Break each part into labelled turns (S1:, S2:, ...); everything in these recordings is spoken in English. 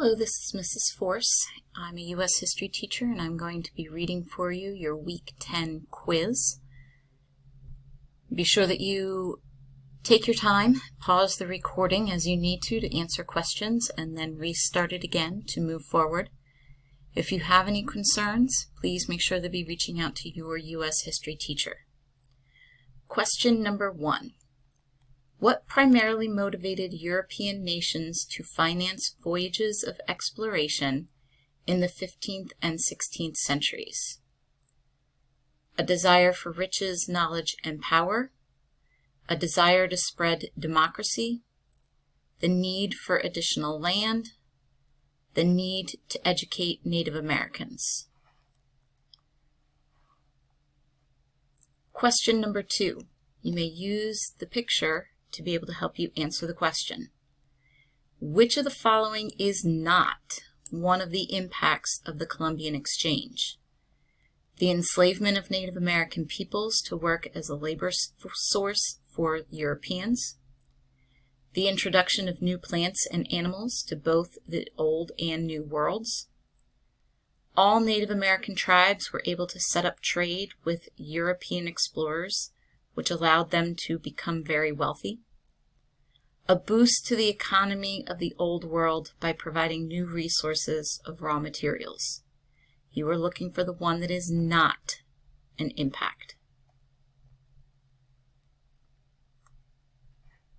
S1: Hello, this is Mrs. Force. I'm a U.S. history teacher and I'm going to be reading for you your Week 10 quiz. Be sure that you take your time, pause the recording as you need to answer questions, and then restart it again to move forward. If you have any concerns, please make sure to be reaching out to your U.S. history teacher. Question number 1. What primarily motivated European nations to finance voyages of exploration in the 15th and 16th centuries? A desire for riches, knowledge, and power, a desire to spread democracy, the need for additional land, the need to educate Native Americans. Question number 2. You may use the picture to be able to help you answer the question. Which of the following is not one of the impacts of the Columbian Exchange? The enslavement of Native American peoples to work as a labor source for Europeans, the introduction of new plants and animals to both the Old and New Worlds, all Native American tribes were able to set up trade with European explorers, which allowed them to become very wealthy, a boost to the economy of the Old World by providing new resources of raw materials. You are looking for the one that is not an impact.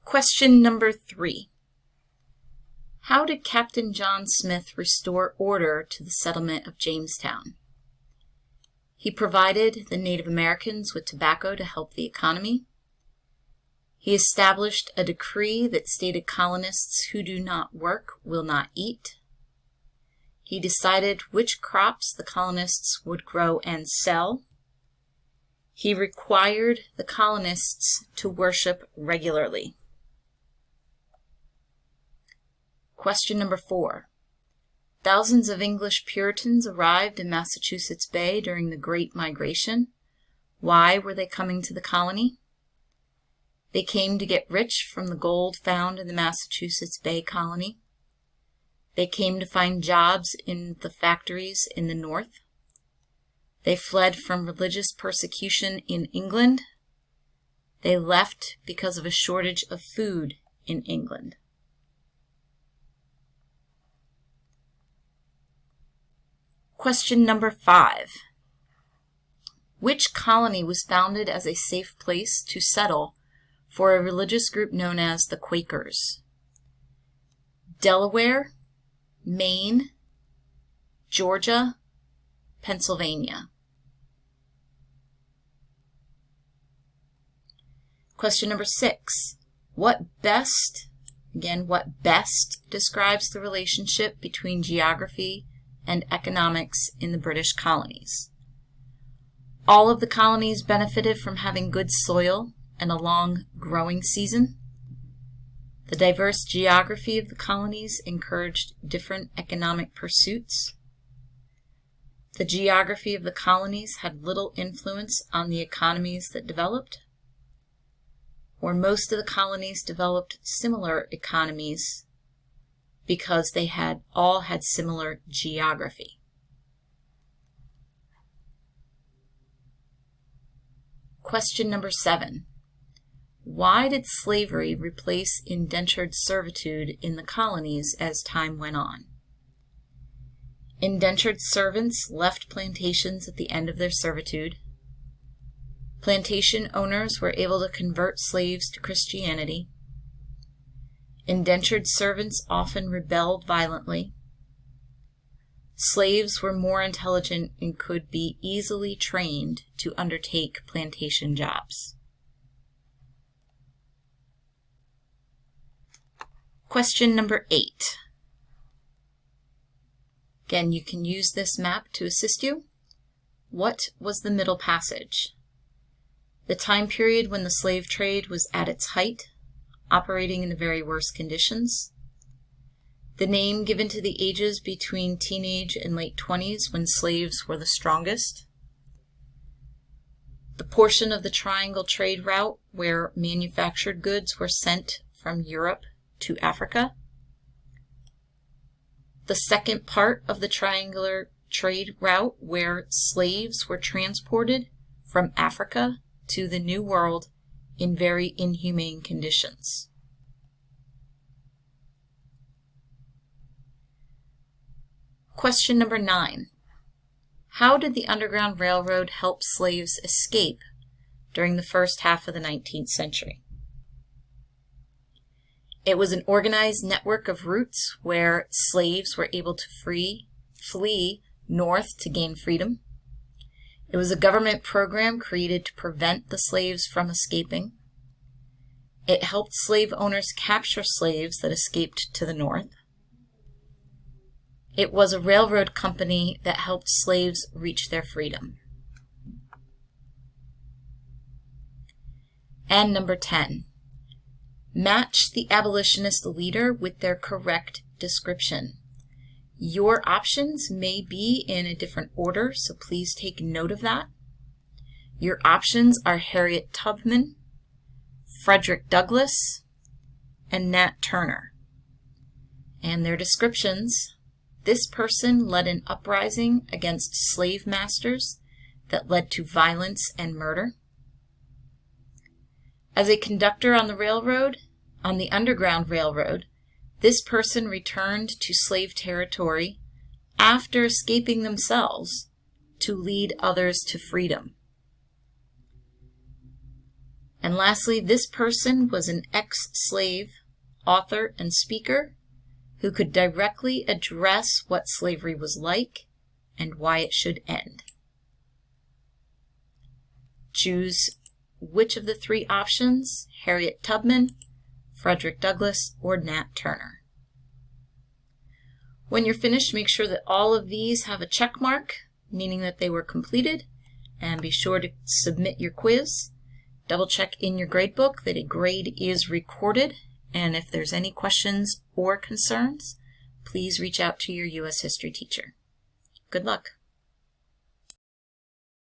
S1: Question number 3. How did Captain John Smith restore order to the settlement of Jamestown? He provided the Native Americans with tobacco to help the economy. He established a decree that stated colonists who do not work will not eat. He decided which crops the colonists would grow and sell. He required the colonists to worship regularly. Question number 4. Thousands of English Puritans arrived in Massachusetts Bay during the Great Migration. Why were they coming to the colony? They came to get rich from the gold found in the Massachusetts Bay Colony. They came to find jobs in the factories in the north. They fled from religious persecution in England. They left because of a shortage of food in England. Question number 5. Which colony was founded as a safe place to settle for a religious group known as the Quakers? Delaware, Maine, Georgia, Pennsylvania. Question number 6. What best describes the relationship between geography and economics in the British colonies? All of the colonies benefited from having good soil and a long growing season. The diverse geography of the colonies encouraged different economic pursuits. The geography of the colonies had little influence on the economies that developed, or most of the colonies developed similar economies because they all had similar geography. Question number 7. Why did slavery replace indentured servitude in the colonies as time went on? Indentured servants left plantations at the end of their servitude. Plantation owners were able to convert slaves to Christianity. Indentured servants often rebelled violently. Slaves were more intelligent and could be easily trained to undertake plantation jobs. Question number 8. Again, you can use this map to assist you. What was the Middle Passage? The time period when the slave trade was at its height, operating in the very worst conditions. The name given to the ages between teenage and late 20s when slaves were the strongest. The portion of the Triangle Trade Route where manufactured goods were sent from Europe to Africa. the second part of the triangular trade route where slaves were transported from Africa to the New World in very inhumane conditions. Question number 9. How did the Underground Railroad help slaves escape during the first half of the 19th century? It was an organized network of routes where slaves were able to flee north to gain freedom. It was a government program created to prevent the slaves from escaping. It helped slave owners capture slaves that escaped to the north. It was a railroad company that helped slaves reach their freedom. And number 10. Match the abolitionist leader with their correct description. Your options may be in a different order, so please take note of that. Your options are Harriet Tubman, Frederick Douglass, and Nat Turner. And their descriptions: this person led an uprising against slave masters that led to violence and murder. As a conductor on the Underground Railroad, this person returned to slave territory after escaping themselves to lead others to freedom. And lastly, this person was an ex-slave author and speaker who could directly address what slavery was like and why it should end. Choose which of the 3 options: Harriet Tubman, Frederick Douglass, or Nat Turner. When you're finished, make sure that all of these have a check mark, meaning that they were completed, and be sure to submit your quiz. Double check in your gradebook that a grade is recorded, and if there's any questions or concerns, please reach out to your U.S. History teacher. Good luck.